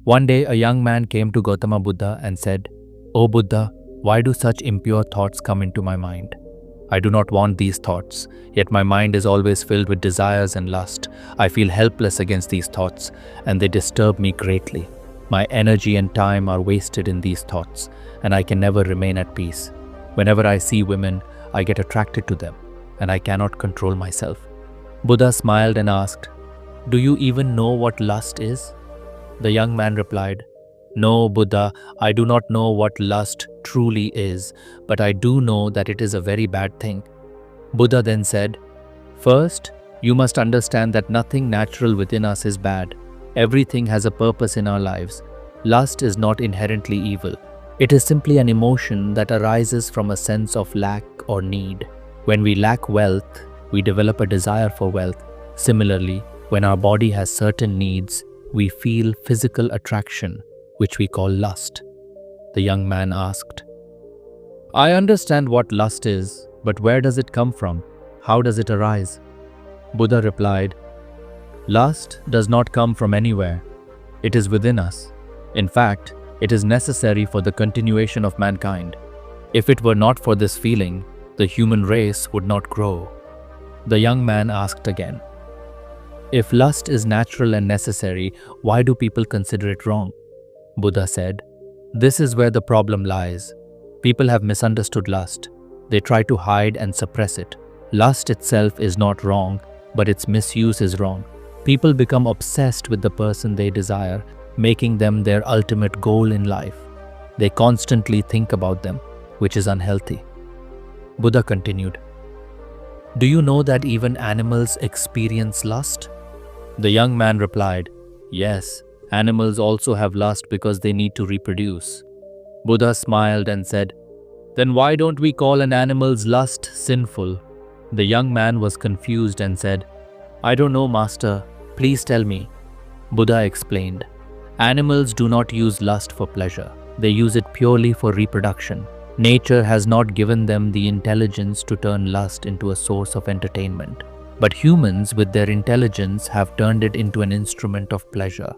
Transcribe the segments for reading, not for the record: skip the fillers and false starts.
One day, a young man came to Gautama Buddha and said, "O Buddha, why do such impure thoughts come into my mind? I do not want these thoughts, yet my mind is always filled with desires and lust. I feel helpless against these thoughts, and they disturb me greatly. My energy and time are wasted in these thoughts, and I can never remain at peace. Whenever I see women, I get attracted to them, and I cannot control myself." Buddha smiled and asked, "Do you even know what lust is?" The young man replied, "No, Buddha, I do not know what lust truly is, but I do know that it is a very bad thing." Buddha then said, "First, you must understand that nothing natural within us is bad. Everything has a purpose in our lives. Lust is not inherently evil. It is simply an emotion that arises from a sense of lack or need. When we lack wealth, we develop a desire for wealth. Similarly, when our body has certain needs, we feel physical attraction, which we call lust." The young man asked, "I understand what lust is, but where does it come from? How does it arise?" Buddha replied, "Lust does not come from anywhere. It is within us. In fact, it is necessary for the continuation of mankind. If it were not for this feeling, the human race would not grow." The young man asked again, "If lust is natural and necessary, why do people consider it wrong?" Buddha said, "This is where the problem lies. People have misunderstood lust. They try to hide and suppress it. Lust itself is not wrong, but its misuse is wrong. People become obsessed with the person they desire, making them their ultimate goal in life. They constantly think about them, which is unhealthy." Buddha continued, "Do you know that even animals experience lust?" The young man replied, "Yes, animals also have lust because they need to reproduce." Buddha smiled and said, "Then why don't we call an animal's lust sinful?" The young man was confused and said, "I don't know, Master. Please tell me." Buddha explained, "Animals do not use lust for pleasure. They use it purely for reproduction. Nature has not given them the intelligence to turn lust into a source of entertainment. But humans, with their intelligence, have turned it into an instrument of pleasure.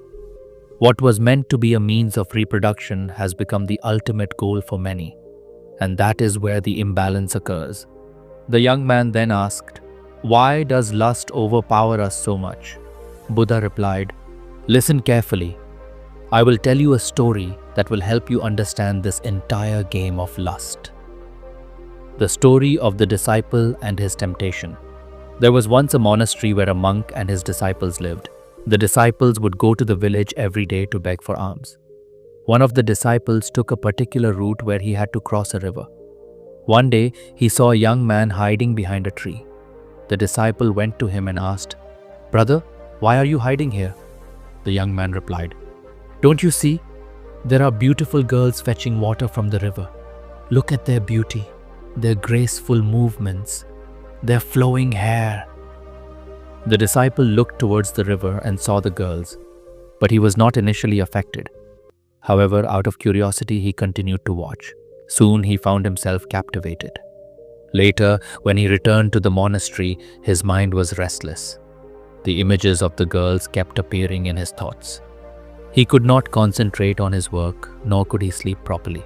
What was meant to be a means of reproduction has become the ultimate goal for many, and that is where the imbalance occurs." The young man then asked, "Why does lust overpower us so much?" Buddha replied, "Listen carefully. I will tell you a story that will help you understand this entire game of lust." The story of the disciple and his temptation. There was once a monastery where a monk and his disciples lived. The disciples would go to the village every day to beg for alms. One of the disciples took a particular route where he had to cross a river. One day, he saw a young man hiding behind a tree. The disciple went to him and asked, "Brother, why are you hiding here?" The young man replied, "Don't you see? There are beautiful girls fetching water from the river. Look at their beauty, their graceful movements, their flowing hair." The disciple looked towards the river and saw the girls, but he was not initially affected. However, out of curiosity, he continued to watch. Soon he found himself captivated. Later, when he returned to the monastery, his mind was restless. The images of the girls kept appearing in his thoughts. He could not concentrate on his work, nor could he sleep properly.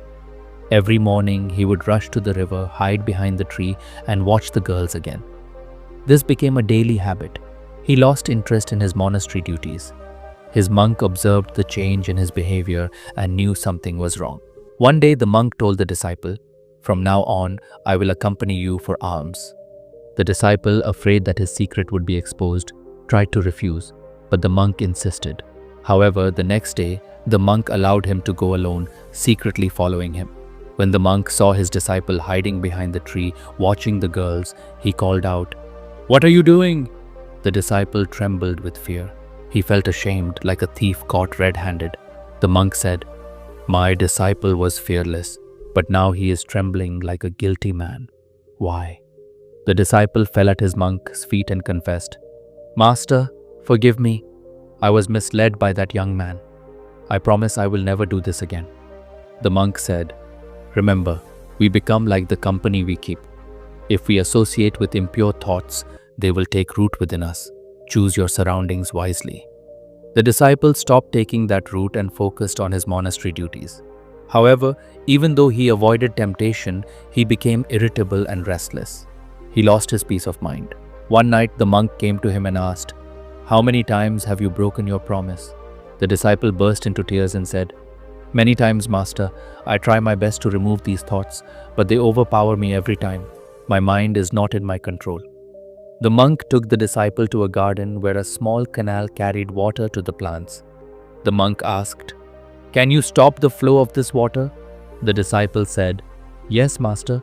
Every morning, he would rush to the river, hide behind the tree, and watch the girls again. This became a daily habit. He lost interest in his monastery duties. His monk observed the change in his behavior and knew something was wrong. One day, the monk told the disciple, "From now on, I will accompany you for alms." The disciple, afraid that his secret would be exposed, tried to refuse, but the monk insisted. However, the next day, the monk allowed him to go alone, secretly following him. When the monk saw his disciple hiding behind the tree, watching the girls, he called out, "What are you doing?" The disciple trembled with fear. He felt ashamed, like a thief caught red-handed. The monk said, "My disciple was fearless, but now he is trembling like a guilty man. Why?" The disciple fell at his monk's feet and confessed, "Master, forgive me. I was misled by that young man. I promise I will never do this again." The monk said, "Remember, we become like the company we keep. If we associate with impure thoughts, they will take root within us. Choose your surroundings wisely." The disciple stopped taking that route and focused on his monastery duties. However, even though he avoided temptation, he became irritable and restless. He lost his peace of mind. One night, the monk came to him and asked, "How many times have you broken your promise?" The disciple burst into tears and said, "Many times, Master. I try my best to remove these thoughts, but they overpower me every time. My mind is not in my control." The monk took the disciple to a garden where a small canal carried water to the plants. The monk asked, "Can you stop the flow of this water?" The disciple said, "Yes, Master,"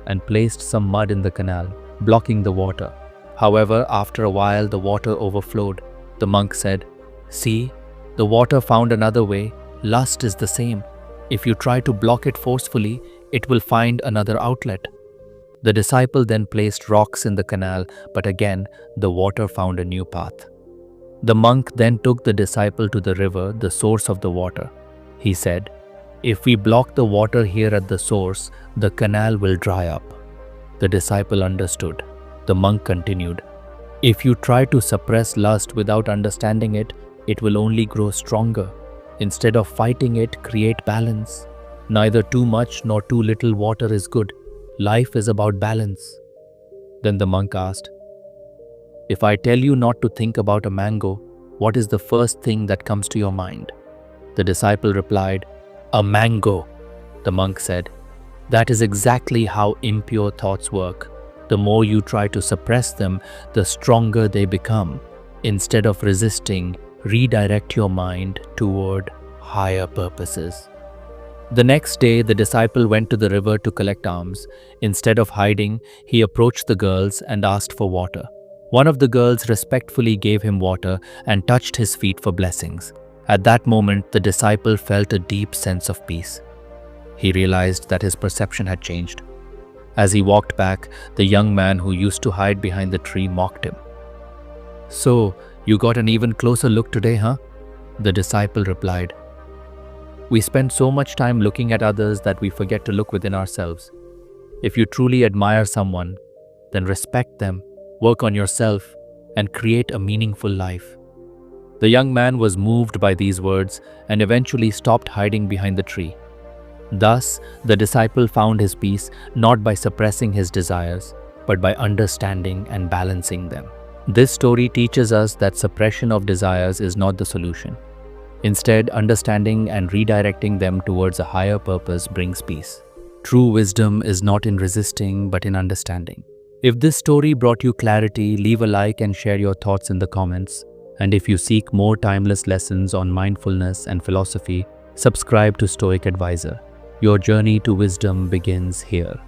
and placed some mud in the canal, blocking the water. However, after a while, the water overflowed. The monk said, "See, the water found another way. Lust is the same. If you try to block it forcefully, it will find another outlet." The disciple then placed rocks in the canal, but again, the water found a new path. The monk then took the disciple to the river, the source of the water. He said, "If we block the water here at the source, the canal will dry up." The disciple understood. The monk continued, "If you try to suppress lust without understanding it, it will only grow stronger. Instead of fighting it, create balance. Neither too much nor too little water is good. Life is about balance." Then the monk asked, "If I tell you not to think about a mango, what is the first thing that comes to your mind?" The disciple replied, "A mango." The monk said, "That is exactly how impure thoughts work. The more you try to suppress them, the stronger they become. Instead of resisting, redirect your mind toward higher purposes." The next day, the disciple went to the river to collect alms. Instead of hiding, he approached the girls and asked for water. One of the girls respectfully gave him water and touched his feet for blessings. At that moment, the disciple felt a deep sense of peace. He realized that his perception had changed. As he walked back, the young man who used to hide behind the tree mocked him. "So, you got an even closer look today, huh?" The disciple replied, "We spend so much time looking at others that we forget to look within ourselves. If you truly admire someone, then respect them, work on yourself, and create a meaningful life." The young man was moved by these words and eventually stopped hiding behind the tree. Thus, the disciple found his peace not by suppressing his desires, but by understanding and balancing them. This story teaches us that suppression of desires is not the solution. Instead, understanding and redirecting them towards a higher purpose brings peace. True wisdom is not in resisting, but in understanding. If this story brought you clarity, leave a like and share your thoughts in the comments. And if you seek more timeless lessons on mindfulness and philosophy, subscribe to Stoic Advisor. Your journey to wisdom begins here.